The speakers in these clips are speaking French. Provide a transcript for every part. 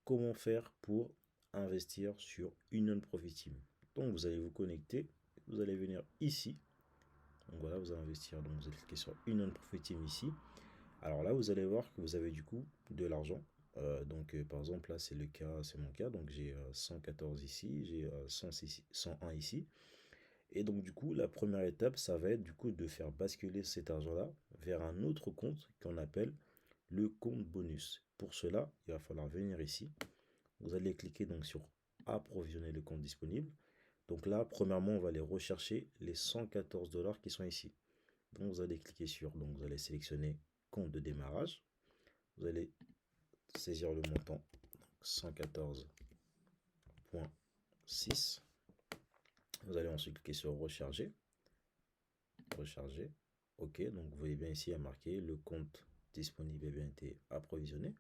comment faire pour investir sur Union Profit Team. Donc vous allez vous connecter, vous allez venir ici. Donc voilà, vous allez investir, donc vous allez cliquer sur Union Profit Team ici. Alors là, vous allez voir que vous avez du coup de l'argent. Par exemple, là, c'est le cas, c'est mon cas. Donc j'ai 114 ici, j'ai 101 ici. Et donc du coup, la première étape, ça va être du coup de faire basculer cet argent-là vers un autre compte qu'on appelle le compte bonus. Pour cela, il va falloir venir ici. Vous allez cliquer donc sur approvisionner le compte disponible. Donc là, premièrement, on va aller rechercher les 114 $ qui sont ici. Donc vous allez cliquer sur, donc vous allez sélectionner compte de démarrage. Vous allez saisir le montant 114,6. Vous allez ensuite cliquer sur recharger. Recharger. OK, donc vous voyez bien ici, il y a marqué le compte disponible a bien été approvisionné.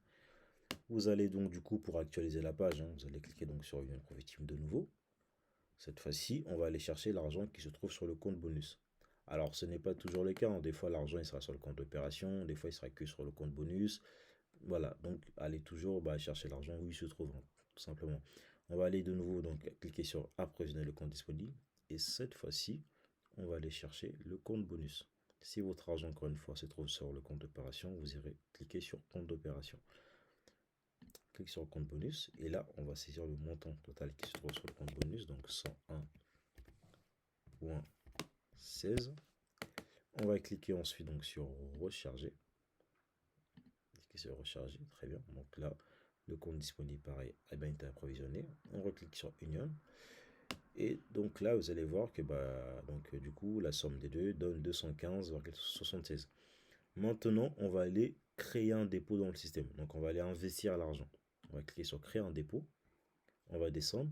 Vous allez donc du coup pour actualiser la page, vous allez cliquer donc sur Union Profit Team de nouveau. Cette fois-ci, on va aller chercher l'argent qui se trouve sur le compte bonus. Alors ce n'est pas toujours le cas, des fois l'argent il sera sur le compte d'opération, des fois il sera que sur le compte bonus. Voilà, donc allez toujours chercher l'argent où il se trouve, tout simplement. On va aller de nouveau donc cliquer sur approvisionner le compte disponible et cette fois-ci, on va aller chercher le compte bonus. Si votre argent, encore une fois, se trouve sur le compte d'opération, vous irez cliquer sur compte d'opération. Clique sur le compte bonus et là, on va saisir le montant total qui se trouve sur le compte bonus, donc 101,16. On va cliquer ensuite donc sur recharger. Cliquer sur recharger, très bien. Donc là, le compte disponible, pareil, a bien été approvisionné. On reclique sur Union. Et donc là, vous allez voir que du coup, la somme des deux donne 215,76. Maintenant, on va aller créer un dépôt dans le système. Donc, on va aller investir l'argent. On va cliquer sur créer un dépôt. On va descendre.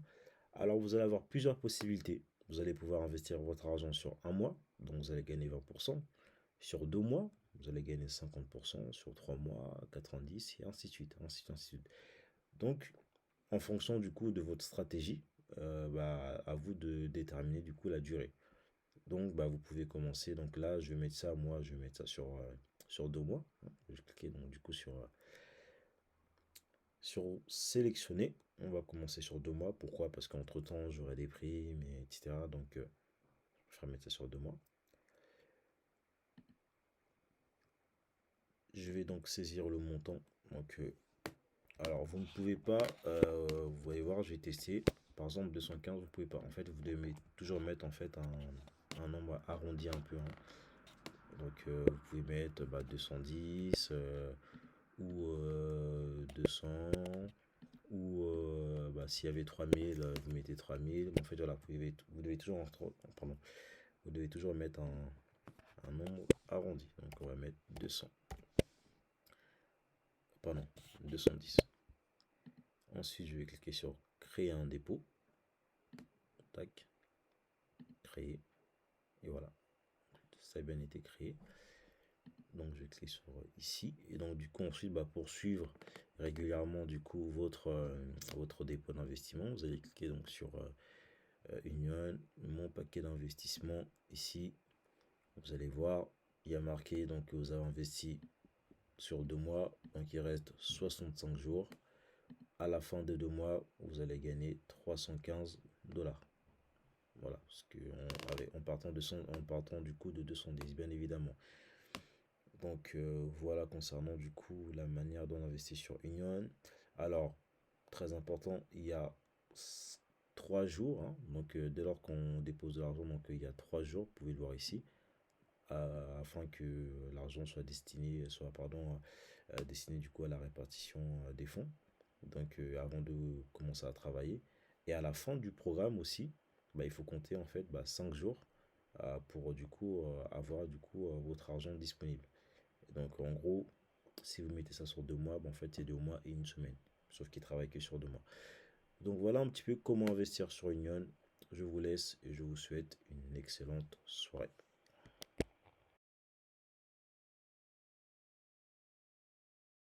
Alors, vous allez avoir plusieurs possibilités. Vous allez pouvoir investir votre argent sur un mois. Donc, vous allez gagner 20%. Sur 2 mois, vous allez gagner 50%. Sur 3 mois, 90% et ainsi de suite. Ainsi de suite. Donc, en fonction du coup de votre stratégie, à vous de déterminer du coup la durée. Donc vous pouvez commencer, donc là je vais mettre ça, sur 2 mois. Je vais cliquer donc du coup sur sélectionner. On va commencer sur 2 mois. Pourquoi? Parce qu'entre temps j'aurai des primes, etc. Donc je vais mettre ça sur 2 mois. Je vais donc saisir le montant. Donc alors vous ne pouvez pas, vous allez voir, j'ai testé. Par exemple 215, vous pouvez pas. En fait, vous devez toujours mettre en fait un nombre arrondi un peu. Donc vous pouvez mettre 210 ou 200 ou s'il y avait 3000, vous mettez 3000. En fait voilà, vous devez toujours vous devez toujours mettre un nombre arrondi. Donc on va mettre 200. Pardon, 210. Ensuite, je vais cliquer sur créer un dépôt. Tac. Créer. Et voilà. Ça a bien été créé. Donc je vais cliquer sur ici. Et donc du coup ensuite pour suivre régulièrement du coup votre dépôt d'investissement, vous allez cliquer donc sur Union, mon paquet d'investissement ici. Vous allez voir, il y a marqué donc que vous avez investi sur 2 mois, donc il reste 65 jours. À la fin de 2 mois, vous allez gagner 315 $. Voilà, parce que en partant du coup de 210, bien évidemment. Donc voilà concernant du coup la manière dont on investit sur Union. Alors, très important, il y a 3 jours, donc dès lors qu'on dépose de l'argent, donc il y a 3 jours, vous pouvez le voir ici, afin que l'argent soit destiné, destiné du coup à la répartition des fonds. Donc avant de commencer à travailler. Et à la fin du programme aussi, il faut compter en fait 5 jours pour du coup avoir du coup votre argent disponible. Donc en gros, si vous mettez ça sur 2 mois, en fait c'est 2 mois et une semaine. Sauf qu'il travaille que sur 2 mois. Donc voilà un petit peu comment investir sur Union. Je vous laisse et je vous souhaite une excellente soirée.